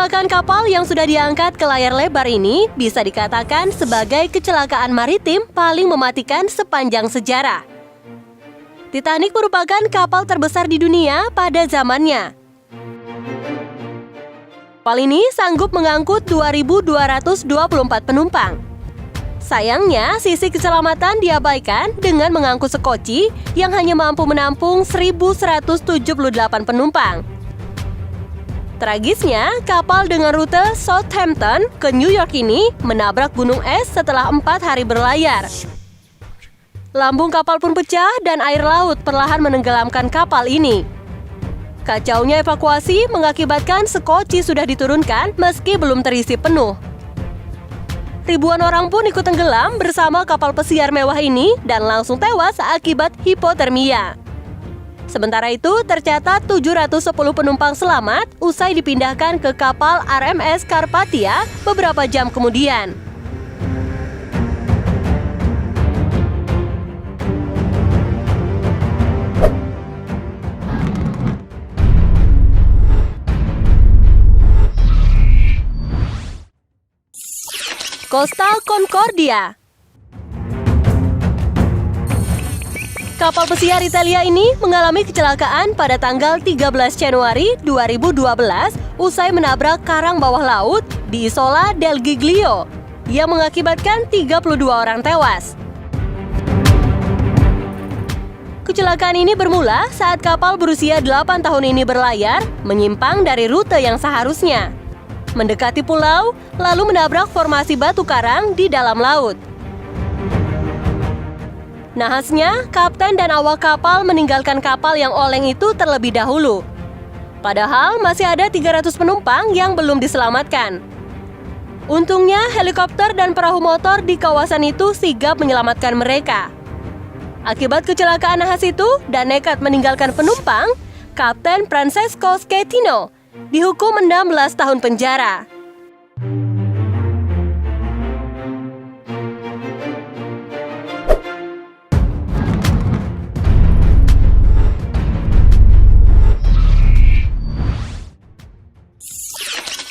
Kecelakaan kapal yang sudah diangkat ke layar lebar ini bisa dikatakan sebagai kecelakaan maritim paling mematikan sepanjang sejarah. Titanic merupakan kapal terbesar di dunia pada zamannya. Kapal ini sanggup mengangkut 2.224 penumpang. Sayangnya, sisi keselamatan diabaikan dengan mengangkut sekoci yang hanya mampu menampung 1.178 penumpang. Tragisnya, kapal dengan rute Southampton ke New York ini menabrak gunung es setelah 4 hari berlayar. Lambung kapal pun pecah dan air laut perlahan menenggelamkan kapal ini. Kacaunya evakuasi mengakibatkan sekoci sudah diturunkan meski belum terisi penuh. Ribuan orang pun ikut tenggelam bersama kapal pesiar mewah ini dan langsung tewas akibat hipotermia. Sementara itu, tercatat 710 penumpang selamat usai dipindahkan ke kapal RMS Carpathia beberapa jam kemudian. Costa Concordia. Kapal pesiar Italia ini mengalami kecelakaan pada tanggal 13 Januari 2012 usai menabrak karang bawah laut di Isola del Giglio yang mengakibatkan 32 orang tewas. Kecelakaan ini bermula saat kapal berusia 8 tahun ini berlayar menyimpang dari rute yang seharusnya, mendekati pulau lalu menabrak formasi batu karang di dalam laut. Nahasnya, kapten dan awak kapal meninggalkan kapal yang oleng itu terlebih dahulu. Padahal masih ada 300 penumpang yang belum diselamatkan. Untungnya, helikopter dan perahu motor di kawasan itu sigap menyelamatkan mereka. Akibat kecelakaan nahas itu dan nekat meninggalkan penumpang, Kapten Francesco Schettino dihukum 16 tahun penjara.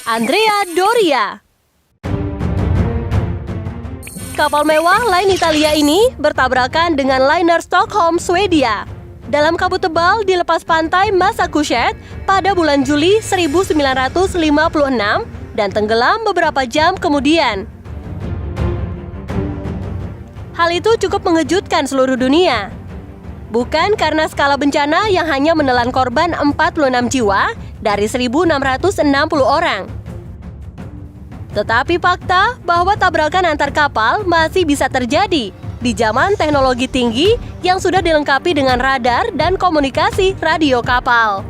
Andrea Doria. Kapal mewah Line Italia ini bertabrakan dengan liner Stockholm, Swedia dalam kabut tebal di lepas pantai Massachusetts pada bulan Juli 1956 dan tenggelam beberapa jam kemudian. Hal itu cukup mengejutkan seluruh dunia. Bukan karena skala bencana yang hanya menelan korban 46 jiwa dari 1.660 orang. Tetapi fakta bahwa tabrakan antar kapal masih bisa terjadi di zaman teknologi tinggi yang sudah dilengkapi dengan radar dan komunikasi radio kapal.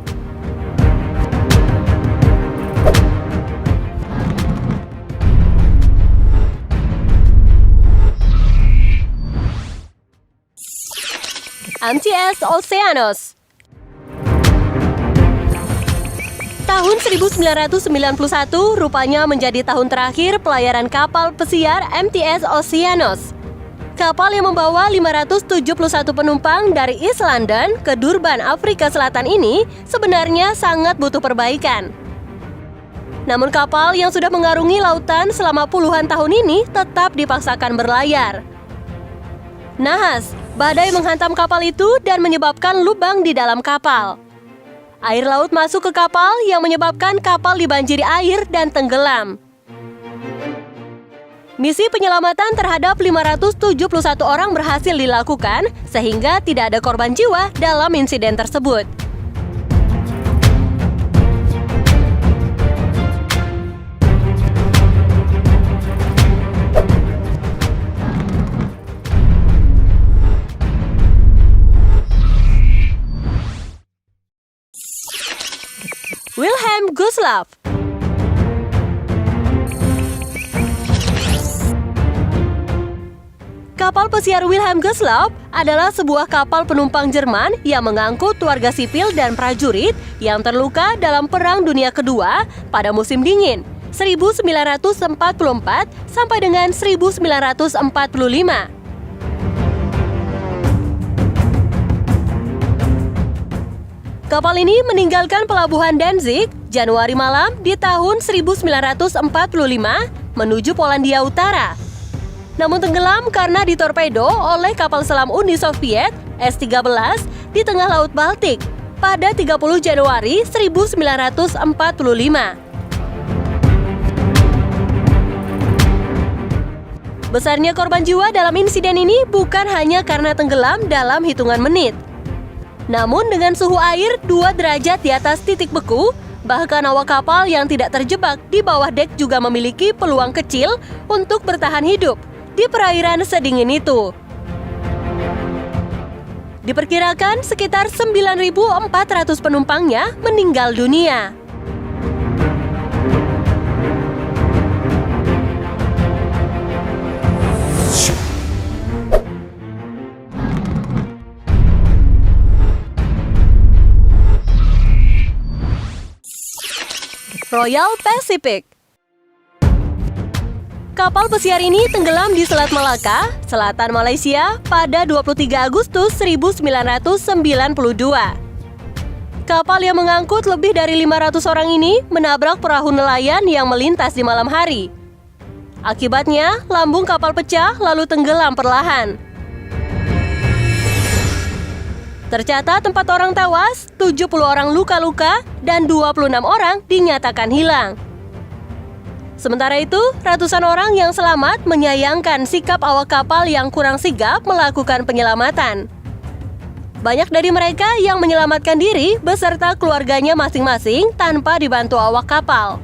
MTS Oceanos. Tahun 1991 rupanya menjadi tahun terakhir pelayaran kapal pesiar MTS Oceanos. Kapal yang membawa 571 penumpang dari East London ke Durban, Afrika Selatan ini sebenarnya sangat butuh perbaikan. Namun kapal yang sudah mengarungi lautan selama puluhan tahun ini tetap dipaksakan berlayar. Nahas, badai menghantam kapal itu dan menyebabkan lubang di dalam kapal. Air laut masuk ke kapal yang menyebabkan kapal dibanjiri air dan tenggelam. Misi penyelamatan terhadap 571 orang berhasil dilakukan sehingga tidak ada korban jiwa dalam insiden tersebut. Wilhelm Gustloff. Kapal pesiar Wilhelm Gustloff adalah sebuah kapal penumpang Jerman yang mengangkut warga sipil dan prajurit yang terluka dalam Perang Dunia Kedua pada musim dingin 1944 sampai dengan 1945. Kapal ini meninggalkan pelabuhan Danzig Januari malam di tahun 1945 menuju Polandia Utara. Namun tenggelam karena ditorpedo oleh kapal selam Uni Soviet S-13 di tengah Laut Baltik pada 30 Januari 1945. Besarnya korban jiwa dalam insiden ini bukan hanya karena tenggelam dalam hitungan menit. Namun dengan suhu air 2 derajat di atas titik beku, bahkan awak kapal yang tidak terjebak di bawah dek juga memiliki peluang kecil untuk bertahan hidup di perairan sedingin itu. Diperkirakan sekitar 9.400 penumpangnya meninggal dunia. Royal Pacific. Kapal pesiar ini tenggelam di Selat Malaka, selatan Malaysia pada 23 Agustus 1992. Kapal yang mengangkut lebih dari 500 orang ini menabrak perahu nelayan yang melintas di malam hari. Akibatnya, lambung kapal pecah lalu tenggelam perlahan. Tercatat 4 orang tewas, 70 orang luka-luka, dan 26 orang dinyatakan hilang. Sementara itu, ratusan orang yang selamat menyayangkan sikap awak kapal yang kurang sigap melakukan penyelamatan. Banyak dari mereka yang menyelamatkan diri beserta keluarganya masing-masing tanpa dibantu awak kapal.